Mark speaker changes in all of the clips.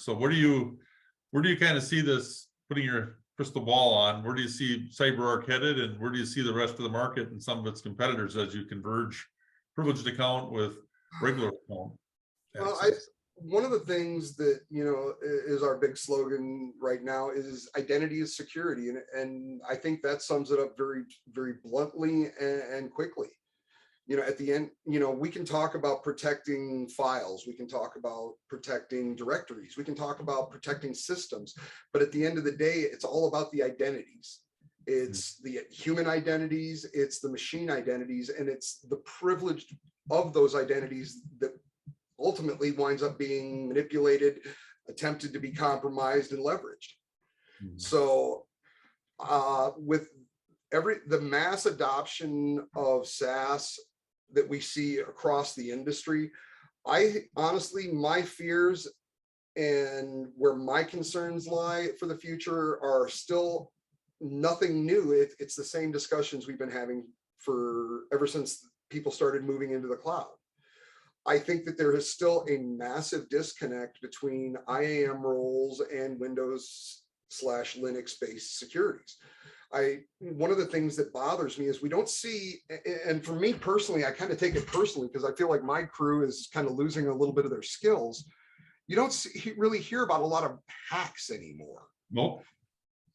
Speaker 1: So where do you kind of see this, putting your crystal ball on, where do you see CyberArk headed, and where do you see the rest of the market and some of its competitors as you converge privileged account with regular account
Speaker 2: Well,
Speaker 1: access?
Speaker 2: one of the things that, is our big slogan right now is identity is security. And I think that sums it up very, very bluntly and quickly. At the end, we can talk about protecting files. We can talk about protecting directories. We can talk about protecting systems. But at the end of the day, it's all about the identities. It's the human identities, it's the machine identities, and it's the privilege of those identities that ultimately winds up being manipulated, attempted to be compromised, and leveraged. So with the mass adoption of SaaS that we see across the industry, I honestly, my fears and where my concerns lie for the future are still nothing new. It's the same discussions we've been having for ever since people started moving into the cloud. I think that there is still a massive disconnect between IAM roles and Windows/Linux-based securities. One of the things that bothers me is we don't see, and for me personally, I kind of take it personally because I feel like my crew is kind of losing a little bit of their skills. You don't really hear about a lot of hacks anymore.
Speaker 1: Nope.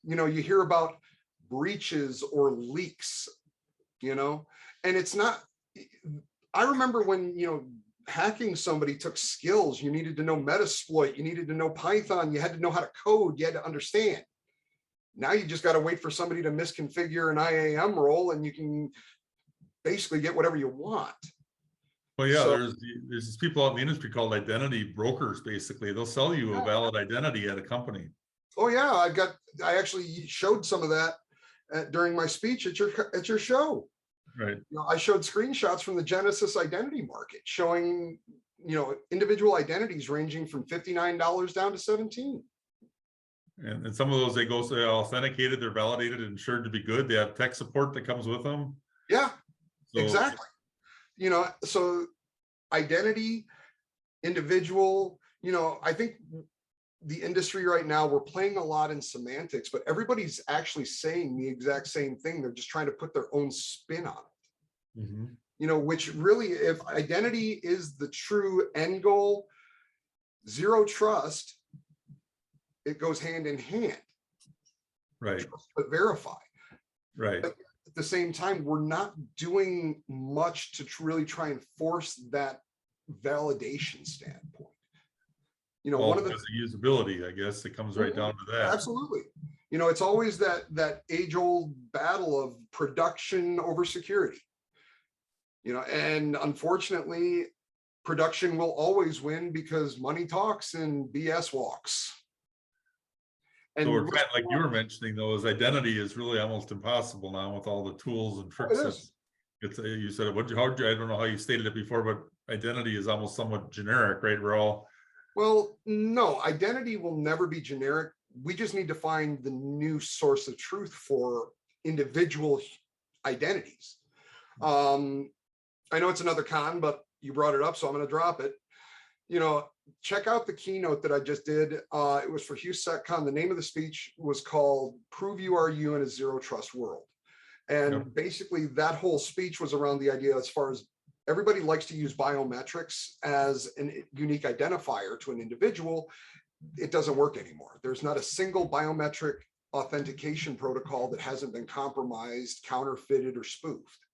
Speaker 2: You hear about breaches or leaks, and it's not, I remember when, hacking somebody took skills. You needed to know Metasploit, you needed to know Python, you had to know how to code, you had to understand. Now you just got to wait for somebody to misconfigure an IAM role and you can basically get whatever you want.
Speaker 1: Well, yeah, there's these people out in the industry called identity brokers. Basically, they'll sell you a valid identity at a company.
Speaker 2: Oh yeah, I actually showed some of that during my speech at your show.
Speaker 1: Right.
Speaker 2: I showed screenshots from the Genesis identity market showing, individual identities ranging from $59 down to $17.
Speaker 1: And some of those, they're authenticated, they're validated, and insured to be good. They have tech support that comes with them.
Speaker 2: Yeah, so, exactly. So identity, individual, I think the industry right now, we're playing a lot in semantics, but everybody's actually saying the exact same thing. They're just trying to put their own spin on it. Which really, if identity is the true end goal, zero trust, it goes hand in hand.
Speaker 1: Right.
Speaker 2: Trust but verify.
Speaker 1: Right.
Speaker 2: But at the same time, we're not doing much to really try and force that validation standpoint. One of the
Speaker 1: usability, I guess it comes right down to that.
Speaker 2: Absolutely. It's always that age-old battle of production over security. And unfortunately, production will always win because money talks and BS walks. And
Speaker 1: so we're like you were mentioning, though, is identity is really almost impossible now with all the tools and tricks. It's you said it. I don't know how you stated it before, but identity is almost somewhat generic, right?
Speaker 2: Well, no, identity will never be generic. We just need to find the new source of truth for individual identities. I know it's another con, but you brought it up, so I'm going to drop it. Check out the keynote that I just did. It was for HughesSecCon. The name of the speech was called "Prove You Are You in a Zero Trust World." And basically that whole speech was around the idea, as far as everybody likes to use biometrics as a unique identifier to an individual. It doesn't work anymore. There's not a single biometric authentication protocol that hasn't been compromised, counterfeited, or spoofed.